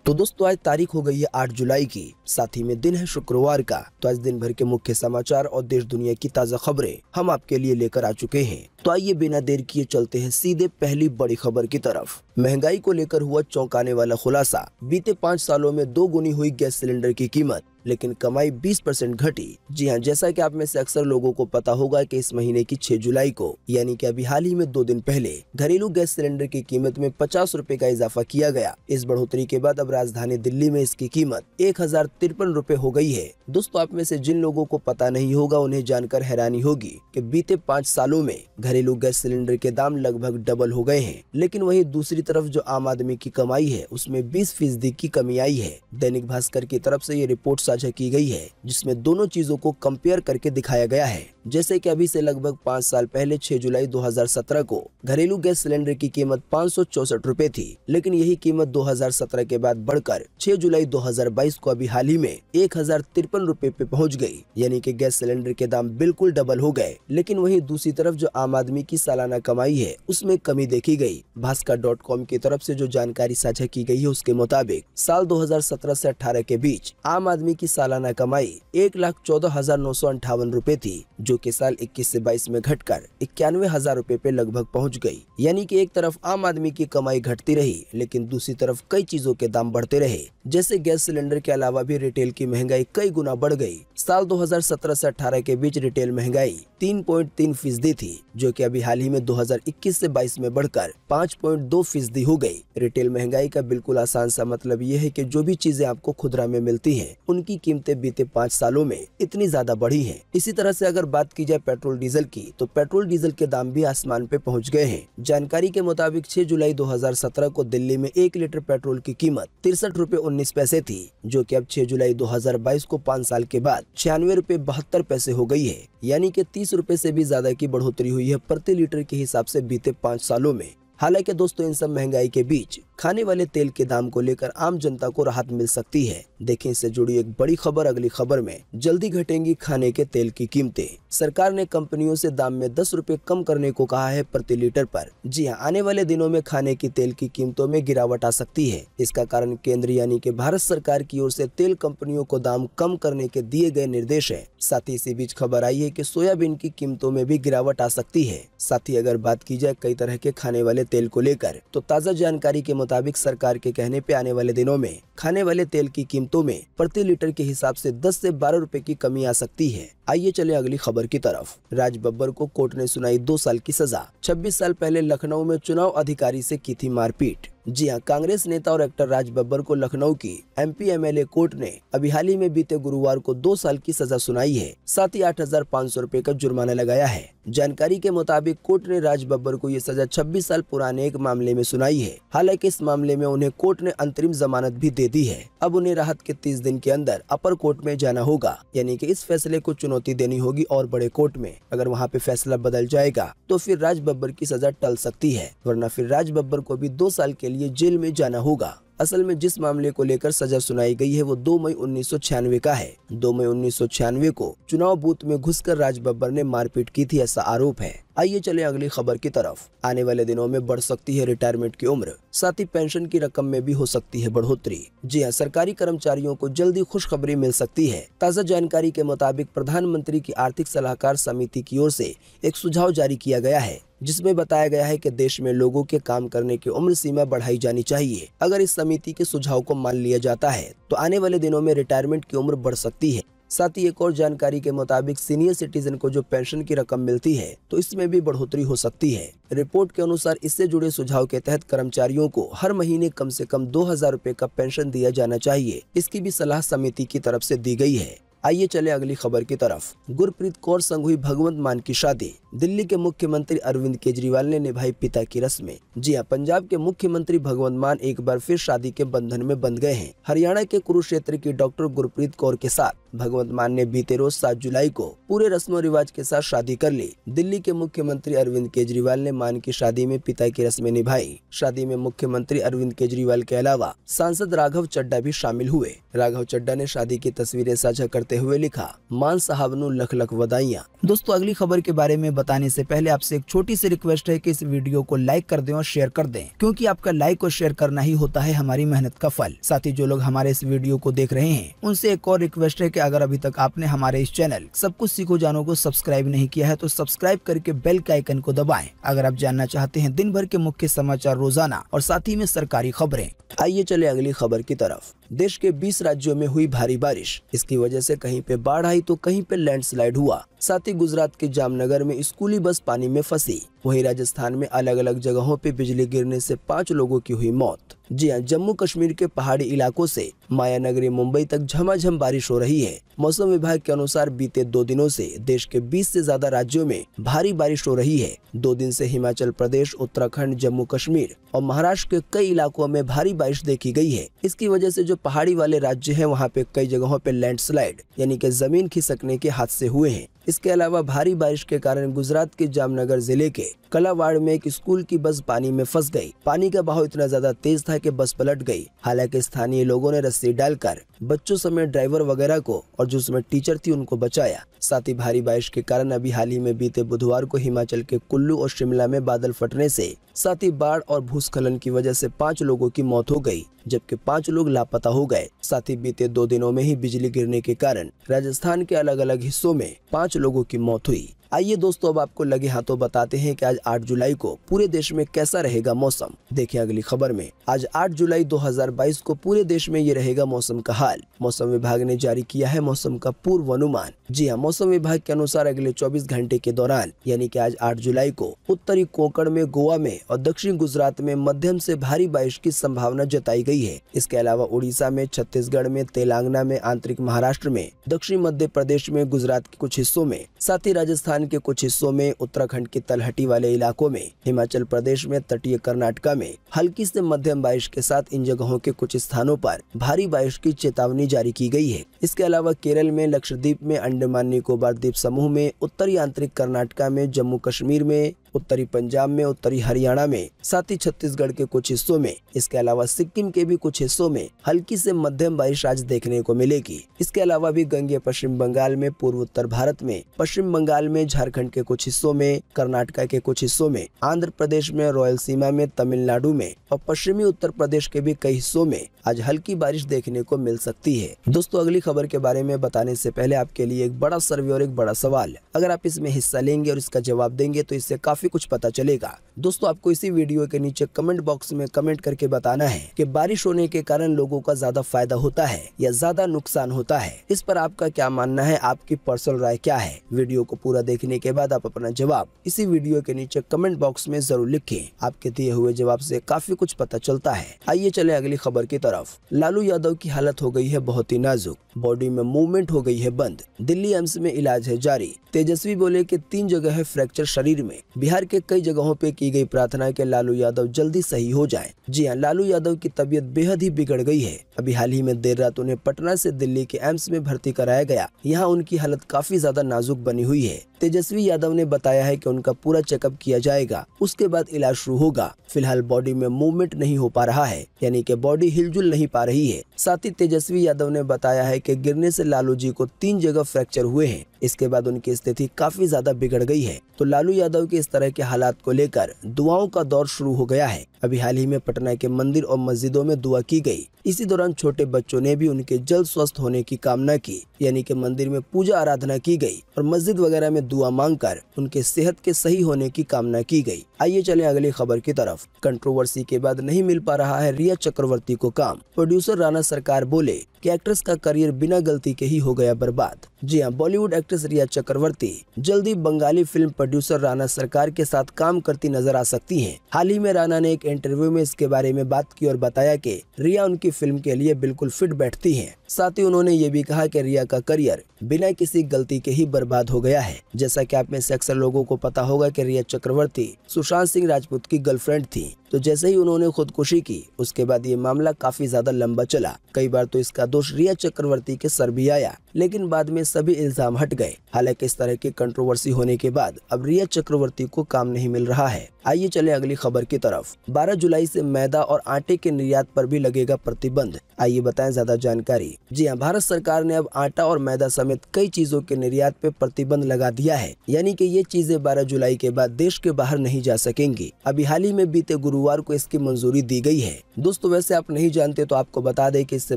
तो दोस्तों आज तारीख हो गई है 8 जुलाई की, साथ ही में दिन है शुक्रवार का। तो आज दिन भर के मुख्य समाचार और देश दुनिया की ताज़ा खबरें हम आपके लिए लेकर आ चुके हैं। तो आइए बिना देर किए चलते हैं सीधे पहली बड़ी खबर की तरफ। महंगाई को लेकर हुआ चौंकाने वाला खुलासा। बीते 5 सालों में 2 गुनी हुई गैस सिलेंडर की कीमत, लेकिन कमाई 20% घटी। जी हाँ, जैसा कि आप में से अक्सर लोगों को पता होगा कि इस महीने की 6 जुलाई को यानी कि अभी हाल ही में 2 दिन पहले घरेलू गैस सिलेंडर की कीमत में 50 रुपए का इजाफा किया गया। इस बढ़ोतरी के बाद अब राजधानी दिल्ली में इसकी कीमत 1053 रुपए हो गई है। दोस्तों आप में से जिन लोगों को पता नहीं होगा उन्हें जानकर हैरानी होगी कि बीते 5 सालों में घरेलू गैस सिलेंडर के दाम लगभग डबल हो गए हैं। लेकिन वहीं दूसरी तरफ जो आम आदमी की कमाई है उसमें 20% की कमी आई है। दैनिक भास्कर की तरफ से ये रिपोर्ट साझा की गई है, जिसमें दोनों चीजों को कंपेयर करके दिखाया गया है। जैसे कि अभी से लगभग 5 साल पहले 6 जुलाई 2017 को घरेलू गैस सिलेंडर की कीमत 564 रुपए थी, लेकिन यही कीमत 2017 के बाद बढ़कर 6 जुलाई 2022 को अभी हाल ही में 1053 रुपए पे पहुंच गई। यानी कि गैस सिलेंडर के दाम बिल्कुल डबल हो गए। लेकिन वहीं दूसरी तरफ जो आम आदमी की सालाना कमाई है उसमें कमी देखी गई। भास्कर.com की तरफ से जो जानकारी साझा की गई है उसके मुताबिक साल 2017 से 18 के बीच आम आदमी की सालाना कमाई 1,14,958 रुपए थी, जो कि साल 21 से 22 में घटकर 91,000 रुपए पे लगभग पहुंच गई। यानी कि एक तरफ आम आदमी की कमाई घटती रही, लेकिन दूसरी तरफ कई चीजों के दाम बढ़ते रहे। जैसे गैस सिलेंडर के अलावा भी रिटेल की महंगाई कई गुना बढ़ गई। साल 2017 से 18 के बीच रिटेल महंगाई 3.3% थी, जो कि अभी हाल ही में 2021 से 22 में बढ़कर 5.2% हो गई। रिटेल महंगाई का बिल्कुल आसान सा मतलब ये है कि जो भी चीजें आपको खुदरा में मिलती हैं, उनकी कीमतें बीते 5 सालों में इतनी ज्यादा बढ़ी हैं। इसी तरह से अगर बात की जाए पेट्रोल डीजल की, तो पेट्रोल डीजल के दाम भी आसमान पे पहुंच गए हैं। जानकारी के मुताबिक 6 जुलाई 2017 को दिल्ली में 1 लीटर पेट्रोल की कीमत 63 रुपए 19 पैसे थी, जो कि अब 6 जुलाई 2022 को 5 साल के बाद 96 रुपए 72 पैसे हो गई है। यानी कि 30 रुपए से भी ज्यादा की बढ़ोतरी हुई है प्रति लीटर के हिसाब से बीते 5 सालों में। हालांकि दोस्तों इन सब महंगाई के बीच खाने वाले तेल के दाम को लेकर आम जनता को राहत मिल सकती है। देखें इससे जुड़ी एक बड़ी खबर अगली खबर में। जल्दी घटेंगी खाने के तेल की कीमतें। सरकार ने कंपनियों से दाम में 10 रुपए कम करने को कहा है प्रति लीटर पर। जी हां, आने वाले दिनों में खाने की तेल की कीमतों में गिरावट आ सकती है। इसका कारण केंद्र यानी कि भारत सरकार की ओर से तेल कंपनियों को दाम कम करने के दिए गए निर्देश है। साथ ही इसी बीच खबर आई है कि सोयाबीन की कीमतों में भी गिरावट आ सकती है। साथ ही अगर बात की जाए कई तरह के खाने वाले तेल को लेकर, तो ताज़ा जानकारी के मुताबिक सरकार के कहने पे आने वाले दिनों में खाने वाले तेल की कीमतों में प्रति लीटर के हिसाब से 10 से 12 रुपए की कमी आ सकती है। आइए चले अगली खबर की तरफ। राज बब्बर को कोर्ट ने सुनाई 2 साल की सजा। 26 साल पहले लखनऊ में चुनाव अधिकारी से की थी मारपीट। जी हाँ, कांग्रेस नेता और एक्टर राज बब्बर को लखनऊ की MP MLA कोर्ट ने अभी हाल ही में बीते गुरुवार को 2 साल की सजा सुनाई है। साथ ही 8,500 रुपए का जुर्माना लगाया है। जानकारी के मुताबिक कोर्ट ने राज बब्बर को ये सजा 26 साल पुराने एक मामले में सुनाई है। हालांकि इस मामले में उन्हें कोर्ट ने अंतरिम जमानत भी दे दी है। अब उन्हें राहत के 30 दिन के अंदर अपर कोर्ट में जाना होगा, यानी कि इस फैसले को चुनौती देनी होगी और बड़े कोर्ट में। अगर वहाँ पे फैसला बदल जाएगा तो फिर राज बब्बर की सजा टल सकती है, वरना फिर राज बब्बर को भी 2 साल के लिए जेल में जाना होगा। असल में जिस मामले को लेकर सजा सुनाई गई है वो 2 मई 1996 का है। 2 मई 1996 को चुनाव बूथ में घुसकर राज बब्बर ने मारपीट की थी, ऐसा आरोप है। आइए चले अगली खबर की तरफ। आने वाले दिनों में बढ़ सकती है रिटायरमेंट की उम्र, साथ ही पेंशन की रकम में भी हो सकती है बढ़ोतरी। जी हां, सरकारी कर्मचारियों को जल्दी खुशखबरी मिल सकती है। ताज़ा जानकारी के मुताबिक प्रधानमंत्री की आर्थिक सलाहकार समिति की ओर से एक सुझाव जारी किया गया है, जिसमें बताया गया है कि देश में लोगों के काम करने की उम्र सीमा बढ़ाई जानी चाहिए। अगर इस समिति के सुझाव को मान लिया जाता है तो आने वाले दिनों में रिटायरमेंट की उम्र बढ़ सकती है। साथ ही एक और जानकारी के मुताबिक सीनियर सिटीजन को जो पेंशन की रकम मिलती है तो इसमें भी बढ़ोतरी हो सकती है। रिपोर्ट के अनुसार इससे जुड़े सुझाव के तहत कर्मचारियों को हर महीने कम से कम 2,000 रुपए का पेंशन दिया जाना चाहिए। इसकी भी सलाह समिति की तरफ से दी गई है। आइए चले अगली खबर की तरफ। गुरप्रीत कौर संग हुई भगवंत मान की शादी। दिल्ली के मुख्यमंत्री अरविंद केजरीवाल ने निभाई पिता की रस्में। जी हां, पंजाब के मुख्यमंत्री भगवंत मान एक बार फिर शादी के बंधन में बंध गए हैं। हरियाणा के कुरुक्षेत्र की डॉक्टर गुरप्रीत कौर के साथ भगवंत मान ने बीते रोज 7 जुलाई को पूरे रस्मो रिवाज के साथ शादी कर ली। दिल्ली के मुख्यमंत्री अरविंद केजरीवाल ने मान की शादी में पिता की रस्में निभाई। शादी में मुख्यमंत्री अरविंद केजरीवाल के अलावा सांसद राघव चड्ढा भी शामिल हुए। राघव चड्ढा ने शादी की तस्वीरें साझा करते हुए लिखा, मान साहब नु लख लख बधाइयां। दोस्तों, अगली खबर के बारे में बताने से पहले आपसे एक छोटी सी रिक्वेस्ट है कि इस वीडियो को लाइक कर दें और शेयर कर दें, क्योंकि आपका लाइक और शेयर करना ही होता है हमारी मेहनत का फल। साथ ही जो लोग हमारे इस वीडियो को देख रहे हैं उनसे एक और रिक्वेस्ट है कि अगर अभी तक आपने हमारे इस चैनल सब कुछ सीखो जानो को सब्सक्राइब नहीं किया है तो सब्सक्राइब करके बेल के आइकन को दबाएं। अगर आप जानना चाहते हैं दिन भर के मुख्य समाचार रोजाना और साथ ही में सरकारी खबरें। आइए चले अगली खबर की तरफ। देश के 20 राज्यों में हुई भारी बारिश। इसकी वजह से कहीं पे बाढ़ आई तो कहीं पे लैंडस्लाइड हुआ। साथ ही गुजरात के जामनगर में स्कूली बस पानी में फंसी। वहीं राजस्थान में अलग अलग जगहों पे बिजली गिरने से 5 लोगों की हुई मौत। जी हां, जम्मू कश्मीर के पहाड़ी इलाकों से मायानगरी मुंबई तक झमाझम बारिश हो रही है। मौसम विभाग के अनुसार बीते 2 दिनों से देश के 20 से ज्यादा राज्यों में भारी बारिश हो रही है। 2 दिन से हिमाचल प्रदेश, उत्तराखंड, जम्मू कश्मीर और महाराष्ट्र के कई इलाकों में भारी बारिश देखी गई है। इसकी वजह से जो पहाड़ी वाले राज्य हैं वहां पे कई जगहों पे लैंडस्लाइड यानी कि जमीन खिसकने के हादसे हुए हैं। इसके अलावा भारी बारिश के कारण गुजरात के जामनगर जिले के कलावाड़ में एक स्कूल की बस पानी में फंस गई। पानी का बहाव इतना ज्यादा तेज था कि बस पलट गई। हालांकि स्थानीय लोगों ने रस्सी डालकर बच्चों समेत ड्राइवर वगैरह को और जो उसमें टीचर थी उनको बचाया। साथ ही भारी बारिश के कारण अभी हाल ही में बीते बुधवार को हिमाचल के कुल्लू और शिमला में बादल फटने से साथ ही बाढ़ और भूस्खलन की वजह से 5 लोगों की मौत हो गई, जबकि 5 लोग लापता हो गए। साथ ही बीते 2 दिनों में ही बिजली गिरने के कारण राजस्थान के अलग अलग हिस्सों में 5 लोगों की मौत हुई। आइए दोस्तों, अब आपको लगे हाथों बताते हैं कि आज 8 जुलाई को पूरे देश में कैसा रहेगा मौसम। देखिए अगली खबर में। आज 8 जुलाई 2022 को पूरे देश में ये रहेगा मौसम का हाल। मौसम विभाग ने जारी किया है मौसम का पूर्वानुमान। जी हाँ, मौसम विभाग के अनुसार अगले 24 घंटे के दौरान यानी कि आज 8 जुलाई को उत्तरी कोंकण में, गोवा में और दक्षिण गुजरात में मध्यम से भारी बारिश की संभावना जताई गई है। इसके अलावा उड़ीसा में, छत्तीसगढ़ में, तेलंगाना में, आंतरिक महाराष्ट्र में, दक्षिण मध्य प्रदेश में, गुजरात के कुछ हिस्सों में, साथ ही राजस्थान के कुछ हिस्सों में, उत्तराखंड की तलहटी वाले इलाकों में, हिमाचल प्रदेश में, तटीय कर्नाटका में हल्की से मध्यम बारिश के साथ इन जगहों के कुछ स्थानों पर भारी बारिश की चेतावनी जारी की गई है। इसके अलावा केरल में, लक्षद्वीप में, अंडमान निकोबार द्वीप समूह में, उत्तरी आंतरिक कर्नाटका में, जम्मू कश्मीर में, उत्तरी पंजाब में, उत्तरी हरियाणा में, साथ ही छत्तीसगढ़ के कुछ हिस्सों में, इसके अलावा सिक्किम के भी कुछ हिस्सों में हल्की से मध्यम बारिश आज देखने को मिलेगी। इसके अलावा भी गंगे पश्चिम बंगाल में, पूर्व उत्तर भारत में, पश्चिम बंगाल में, झारखंड के कुछ हिस्सों में, कर्नाटका के कुछ हिस्सों में, आंध्र प्रदेश में, रायलसीमा में, तमिलनाडु में और पश्चिमी उत्तर प्रदेश के भी कई हिस्सों में आज हल्की बारिश देखने को मिल सकती है। दोस्तों, अगली खबर के बारे में बताने से पहले आपके लिए एक बड़ा सर्वे और एक बड़ा सवाल। अगर आप इसमें हिस्सा लेंगे और इसका जवाब देंगे तो इससे काफी कुछ पता चलेगा। दोस्तों, आपको इसी वीडियो के नीचे कमेंट बॉक्स में कमेंट करके बताना है कि बारिश होने के कारण लोगों का ज्यादा फायदा होता है या ज्यादा नुकसान होता है। इस पर आपका क्या मानना है, आपकी पर्सनल राय क्या है? वीडियो को पूरा देखने के बाद आप अपना जवाब इसी वीडियो के नीचे कमेंट बॉक्स में जरूर लिखें। आपके दिए हुए जवाब से काफी कुछ पता चलता है। आइए चले अगली खबर की तरफ। लालू यादव की हालत हो गई है बहुत ही नाजुक, बॉडी में मूवमेंट हो गई है बंद। दिल्ली एम्स में इलाज है जारी। तेजस्वी बोले कि 3 जगह है फ्रैक्चर शरीर में। बिहार के कई जगहों पे की गई प्रार्थना के लालू यादव जल्दी सही हो जाएं। जी हां, लालू यादव की तबीयत बेहद ही बिगड़ गई है। अभी हाल ही में देर रात उन्हें पटना से दिल्ली के एम्स में भर्ती कराया गया। यहाँ उनकी हालत काफी ज्यादा नाजुक बनी हुई है। तेजस्वी यादव ने बताया है कि उनका पूरा चेकअप किया जाएगा, उसके बाद इलाज शुरू होगा। फिलहाल बॉडी में मूवमेंट नहीं हो पा रहा है, यानी कि बॉडी हिलजुल नहीं पा रही है। साथ ही तेजस्वी यादव ने बताया है कि गिरने से लालू जी को 3 जगह फ्रैक्चर हुए हैं। इसके बाद उनकी स्थिति काफी ज्यादा बिगड़ गई है। तो लालू यादव के इस तरह के हालात को लेकर दुआओं का दौर शुरू हो गया है। अभी हाल ही में पटना के मंदिर और मस्जिदों में दुआ की गई। इसी दौरान छोटे बच्चों ने भी उनके जल्द स्वस्थ होने की कामना की, यानी कि मंदिर में पूजा आराधना की गई और मस्जिद वगैरह में दुआ मांगकर उनके सेहत के सही होने की कामना की गई। आइए चले अगली खबर की तरफ। कंट्रोवर्सी के बाद नहीं मिल पा रहा है रिया चक्रवर्ती को काम। प्रोड्यूसर राणा सरकार बोले कि एक्ट्रेस का करियर बिना गलती के ही हो गया बर्बाद। जी हां, बॉलीवुड एक्ट्रेस रिया चक्रवर्ती जल्दी बंगाली फिल्म प्रोड्यूसर राणा सरकार के साथ काम करती नजर आ सकती हैं। हाल ही में राणा ने एक इंटरव्यू में इसके बारे में बात की और बताया कि रिया उनकी फिल्म के लिए बिल्कुल फिट बैठती हैं। साथ ही उन्होंने ये भी कहा कि रिया का करियर बिना किसी गलती के ही बर्बाद हो गया है। जैसा कि आप में से अक्सर लोगों को पता होगा कि रिया चक्रवर्ती सुशांत सिंह राजपूत की गर्लफ्रेंड थी। तो जैसे ही उन्होंने खुदकुशी की उसके बाद ये मामला काफी ज्यादा लंबा चला। कई बार तो इसका दोष रिया चक्रवर्ती के सर भी आया, लेकिन बाद में सभी इल्जाम हट गए। हालांकि इस तरह की कंट्रोवर्सी होने के बाद अब रिया चक्रवर्ती को काम नहीं मिल रहा है। आइए चले अगली खबर की तरफ। 12 जुलाई से मैदा और आटे के निर्यात पर भी लगेगा प्रतिबंध। आइए बताएं ज्यादा जानकारी। जी हाँ, भारत सरकार ने अब आटा और मैदा समेत कई चीजों के निर्यात पे प्रतिबंध लगा दिया है, यानी कि ये चीजें 12 जुलाई के बाद देश के बाहर नहीं जा सकेंगी। अभी हाल ही में बीते गुरुवार को इसकी मंजूरी दी गई है। दोस्तों वैसे आप नहीं जानते तो आपको बता दें कि इससे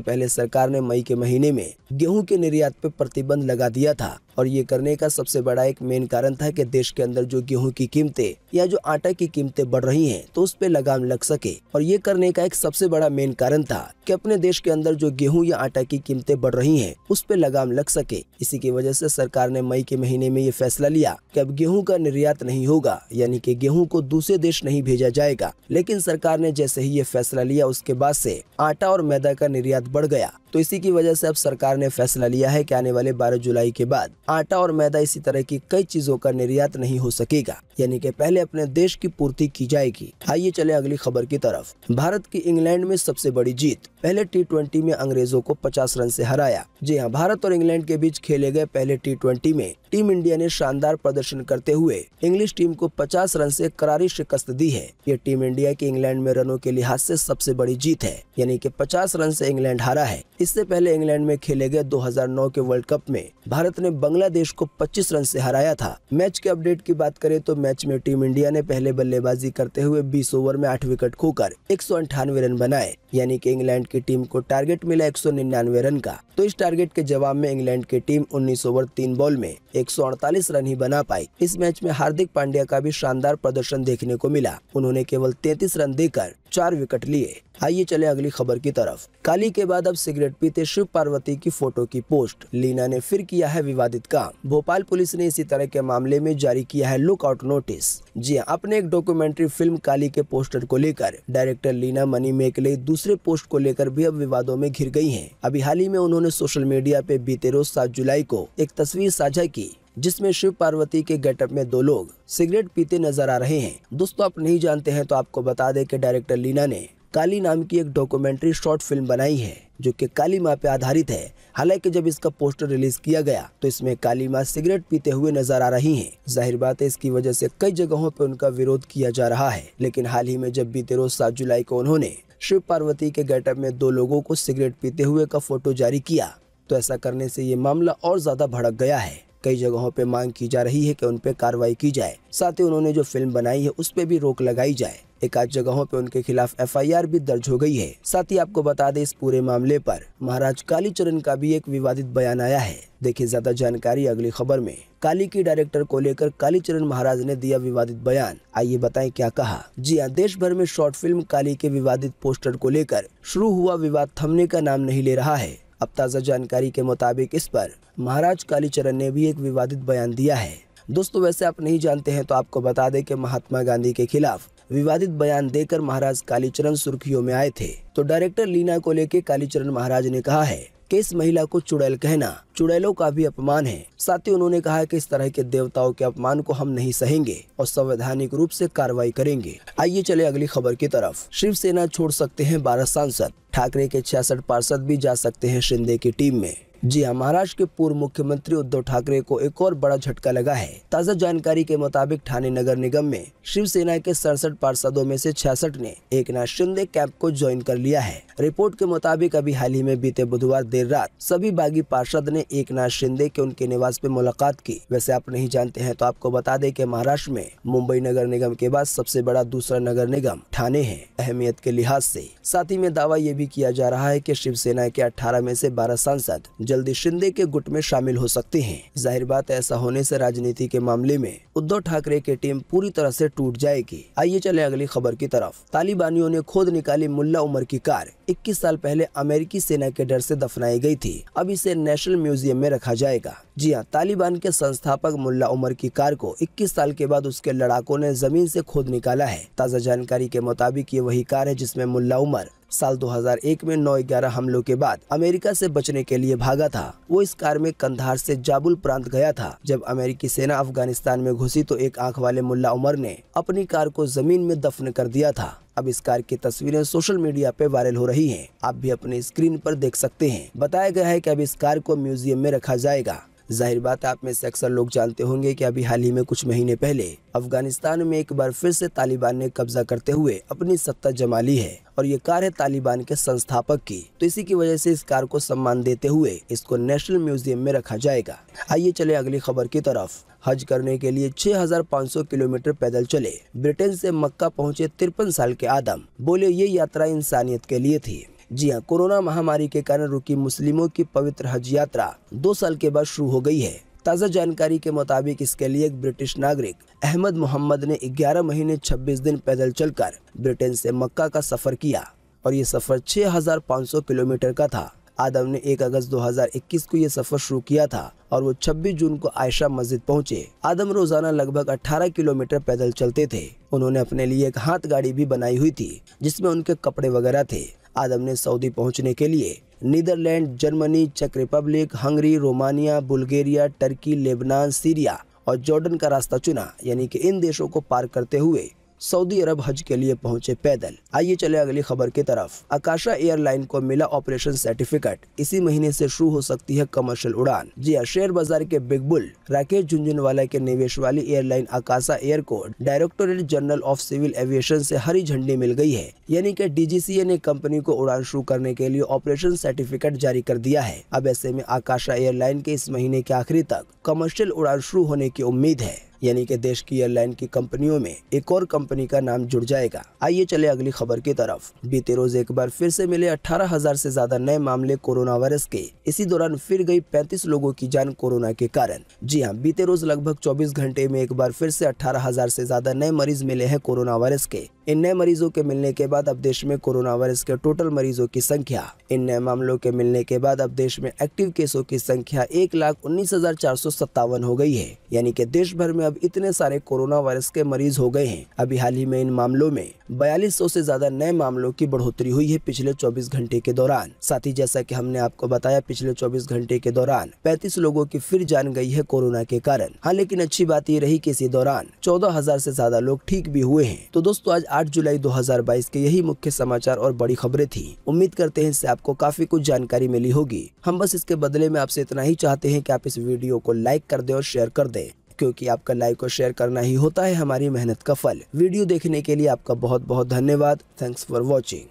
पहले सरकार ने मई के महीने में गेहूं के निर्यात पे प्रतिबंध लगा दिया था और ये करने का सबसे बड़ा एक मेन कारण था कि देश के अंदर जो गेहूं की कीमतें या जो आटा की कीमतें बढ़ रही हैं तो उस पे लगाम लग सके। और ये करने का एक सबसे बड़ा मेन कारण था कि अपने देश के अंदर जो गेहूं या आटा की कीमतें बढ़ रही हैं उस पे लगाम लग सके। इसी की वजह से सरकार ने मई के महीने में ये फैसला लिया कि अब गेहूं का निर्यात नहीं होगा, यानी कि गेहूं को दूसरे देश नहीं भेजा जाएगा। लेकिन सरकार ने जैसे ही ये फैसला लिया उसके बाद से आटा और मैदा का निर्यात बढ़ गया। तो इसी की वजह से अब सरकार ने फैसला लिया है कि आने वाले 12 जुलाई के बाद आटा और मैदा इसी तरह की कई चीजों का निर्यात नहीं हो सकेगा, यानी कि पहले अपने देश की पूर्ति की जाएगी। आइए चले अगली खबर की तरफ। भारत की इंग्लैंड में सबसे बड़ी जीत। पहले T20 में अंग्रेजों को 50 रन से हराया। जी हाँ, भारत और इंग्लैंड के बीच खेले गए पहले T20 में टीम इंडिया ने शानदार प्रदर्शन करते हुए इंग्लिश टीम को 50 रन से करारी शिकस्त दी है। ये टीम इंडिया की इंग्लैंड में रनों के लिहाज से सबसे बड़ी जीत है, यानी कि 50 रन से इंग्लैंड हारा है। इससे पहले इंग्लैंड में खेले गए 2009 के वर्ल्ड कप में भारत ने बांग्लादेश को 25 रन से हराया था। मैच के अपडेट की बात करें तो मैच में टीम इंडिया ने पहले बल्लेबाजी करते हुए 20 ओवर में 8 विकेट खोकर 198 रन बनाए, यानी कि इंग्लैंड की टीम को टारगेट मिला 199 रन का। तो इस टारगेट के जवाब में इंग्लैंड की टीम 19 ओवर 3 बॉल में 148 रन ही बना पाई। इस मैच में हार्दिक पांड्या का भी शानदार प्रदर्शन देखने को मिला। उन्होंने केवल 33 रन देकर 4 विकेट लिए। आइए चले अगली खबर की तरफ। काली के बाद अब सिगरेट पीते शिव पार्वती की फोटो की पोस्ट। लीना ने फिर किया है विवादित काम। भोपाल पुलिस ने इसी तरह के मामले में जारी किया है लुकआउट नोटिस। जी हां, अपने एक डॉक्यूमेंट्री फिल्म काली के पोस्टर को लेकर डायरेक्टर लीना मनीमेकले दूसरे पोस्ट को लेकर भी अब विवादों में घिर गई हैं। अभी हाल ही में उन्होंने सोशल मीडिया पे बीते रोज 7 जुलाई को एक तस्वीर साझा की जिसमें शिव पार्वती के गेटअप में 2 लोग सिगरेट पीते नजर आ रहे हैं। दोस्तों आप नहीं जानते हैं तो आपको बता दें कि डायरेक्टर लीना ने काली नाम की एक डॉक्यूमेंट्री शॉर्ट फिल्म बनाई है जो कि काली माँ पे आधारित है। हालांकि जब इसका पोस्टर रिलीज किया गया तो इसमें काली माँ सिगरेट पीते हुए नजर आ रही हैं। जाहिर बात है इसकी वजह से कई जगहों पे उनका विरोध किया जा रहा है। लेकिन हाल ही में जब बीते रोज 7 जुलाई को उन्होंने शिव पार्वती के गेटअप में 2 लोगों को सिगरेट पीते हुए का फोटो जारी किया तो ऐसा करने से ये मामला और ज्यादा भड़क गया है। कई जगहों पे मांग की जा रही है कि उन पे कार्रवाई की जाए। साथ ही उन्होंने जो फिल्म बनाई है उस पे भी रोक लगाई जाए। एक आध जगहों पे उनके खिलाफ FIR भी दर्ज हो गई है। साथ ही आपको बता दें इस पूरे मामले पर महाराज कालीचरण का भी एक विवादित बयान आया है। देखिए ज्यादा जानकारी अगली खबर में। काली की डायरेक्टर को लेकर कालीचरण महाराज ने दिया विवादित बयान। आइए बताएं क्या कहा। जी हाँ, देश भर में शॉर्ट फिल्म काली के विवादित पोस्टर को लेकर शुरू हुआ विवाद थमने का नाम नहीं ले रहा है। अब ताज़ा जानकारी के मुताबिक इस पर महाराज कालीचरण ने भी एक विवादित बयान दिया है। दोस्तों वैसे आप नहीं जानते हैं तो आपको बता दें कि महात्मा गांधी के खिलाफ विवादित बयान देकर महाराज कालीचरण सुर्खियों में आए थे। तो डायरेक्टर लीना को लेकर कालीचरण महाराज ने कहा है कि इस महिला को चुड़ैल कहना चुड़ैलों का भी अपमान है। साथ ही उन्होंने कहा कि इस तरह के देवताओं के अपमान को हम नहीं सहेंगे और संवैधानिक रूप से कार्रवाई करेंगे। आइए चले अगली खबर की तरफ। शिवसेना छोड़ सकते हैं 12 सांसद। ठाकरे के 66 पार्षद भी जा सकते हैं शिंदे की टीम में। जी हाँ, महाराष्ट्र के पूर्व मुख्यमंत्री उद्धव ठाकरे को एक और बड़ा झटका लगा है। ताज़ा जानकारी के मुताबिक ठाणे नगर निगम में शिवसेना के 67 पार्षदों में से 66 ने एकनाथ शिंदे कैंप को ज्वाइन कर लिया है। रिपोर्ट के मुताबिक अभी हाल ही में बीते बुधवार देर रात सभी बागी पार्षद ने एकनाथ शिंदे के उनके निवास पे मुलाकात की। वैसे आप नहीं जानते हैं तो आपको बता दें कि महाराष्ट्र में मुंबई नगर निगम के बाद सबसे बड़ा दूसरा नगर निगम ठाणे है अहमियत के लिहाज से। साथ ही में दावा ये भी किया जा रहा है कि शिवसेना के 18 में से 12 सांसद जल्दी शिंदे के गुट में शामिल हो सकते हैं। जाहिर बात है ऐसा होने से राजनीति के मामले में उद्धव ठाकरे की टीम पूरी तरह से टूट जाएगी। आइए चले अगली खबर की तरफ। तालिबानियों ने खोद निकाली मुल्ला उमर की कार। 21 साल पहले अमेरिकी सेना के डर से दफनाई गई थी। अब इसे नेशनल म्यूजियम में रखा जाएगा। जी हाँ, तालिबान के संस्थापक मुल्ला उमर की कार को 21 साल के बाद उसके लड़ाकों ने जमीन से खोद निकाला है। ताज़ा जानकारी के मुताबिक ये वही कार है जिसमें मुल्ला उमर साल 2001 में 9/11 हमलों के बाद अमेरिका से बचने के लिए भागा था। वो इस कार में कंधार से जाबुल प्रांत गया था। जब अमेरिकी सेना अफगानिस्तान में घुसी तो एक आंख वाले मुल्ला उमर ने अपनी कार को जमीन में दफन कर दिया था। अब इस कार की तस्वीरें सोशल मीडिया पे वायरल हो रही हैं। आप भी अपने स्क्रीन पर देख सकते हैं। बताया गया है कि अब इस कार को म्यूजियम में रखा जाएगा। जाहिर बात है, आप में से अक्सर लोग जानते होंगे कि अभी हाल ही में कुछ महीने पहले अफगानिस्तान में एक बार फिर से तालिबान ने कब्जा करते हुए अपनी सत्ता जमा ली है और ये कार है तालिबान के संस्थापक की। तो इसी की वजह से इस कार को सम्मान देते हुए इसको नेशनल म्यूजियम में रखा जाएगा। आइए चले अगली खबर की तरफ। हज करने के लिए 6500 किलोमीटर पैदल चले ब्रिटेन से मक्का पहुंचे 53 साल के आदम। बोले ये यात्रा इंसानियत के लिए थी। जी हाँ, कोरोना महामारी के कारण रुकी मुस्लिमों की पवित्र हज यात्रा 2 साल के बाद शुरू हो गई है। ताज़ा जानकारी के मुताबिक इसके लिए एक ब्रिटिश नागरिक अहमद मोहम्मद ने 11 महीने 26 दिन पैदल चलकर ब्रिटेन से मक्का का सफर किया और ये सफर 6500 किलोमीटर का था। आदम ने 1 अगस्त 2021 को ये सफर शुरू किया था और वो 26 जून को आयशा मस्जिद पहुंचे। आदम रोजाना लगभग 18 किलोमीटर पैदल चलते थे। उन्होंने अपने लिए एक हाथ गाड़ी भी बनाई हुई थी जिसमें उनके कपड़े वगैरह थे। आदम ने सऊदी पहुंचने के लिए नीदरलैंड, जर्मनी, चेक Republic, Hungary, Romania, Bulgaria, Turkey, Lebanon, Syria और जॉर्डन का रास्ता चुना। यानी कि इन देशों को पार करते हुए सऊदी अरब हज के लिए पहुंचे पैदल। आइए चले अगली खबर की तरफ। आकाशा एयरलाइन को मिला ऑपरेशन सर्टिफिकेट। इसी महीने से शुरू हो सकती है कमर्शियल उड़ान। जी हाँ, शेयर बाजार के बिग बुल राकेश झुनझुनवाला के निवेश वाली एयरलाइन आकाशा एयर को Directorate General of Civil Aviation से हरी झंडी मिल गई है। यानी कि DGCA ने कंपनी को उड़ान शुरू करने के लिए ऑपरेशन सर्टिफिकेट जारी कर दिया है। अब ऐसे में आकाशा एयरलाइन के इस महीने के आखिरी तक कमर्शियल उड़ान शुरू होने की उम्मीद है। यानी कि देश की एयरलाइन की कंपनियों में एक और कंपनी का नाम जुड़ जाएगा। आइए चले अगली खबर की तरफ। बीते रोज एक बार फिर से मिले 18,000 से ज्यादा नए मामले कोरोना वायरस के। इसी दौरान फिर गई 35 लोगों की जान कोरोना के कारण। जी हाँ, बीते रोज लगभग 24 घंटे में एक बार फिर से 18,000 से ज्यादा नए मरीज मिले हैं कोरोना वायरस के। इन नए मरीजों के मिलने के बाद अब देश में कोरोना वायरस के टोटल मरीजों की संख्या, इन नए मामलों के मिलने के बाद अब देश में एक्टिव केसों की संख्या 1,19,457 हो गई है। यानी कि देश भर में अब इतने सारे कोरोना वायरस के मरीज हो गए हैं। अभी हाल ही में इन मामलों में 4200 से ज्यादा नए मामलों की बढ़ोतरी हुई है पिछले 24 घंटे के दौरान। साथ ही जैसा कि हमने आपको बताया, पिछले 24 घंटे के दौरान 35 लोगों की फिर जान गई है कोरोना के कारण। हाँ, लेकिन अच्छी बात ये रही कि इसी दौरान 14,000 से ज्यादा लोग ठीक भी हुए हैं। तो दोस्तों, आज 8 जुलाई 2022 के यही मुख्य समाचार और बड़ी खबरें थी। उम्मीद करते हैं इससे आपको काफी कुछ जानकारी मिली होगी। हम बस इसके बदले में आपसे इतना ही चाहते हैं कि आप इस वीडियो को लाइक कर दें और शेयर कर दें, क्योंकि आपका लाइक और शेयर करना ही होता है हमारी मेहनत का फल। वीडियो देखने के लिए आपका बहुत बहुत धन्यवाद। Thanks for watching.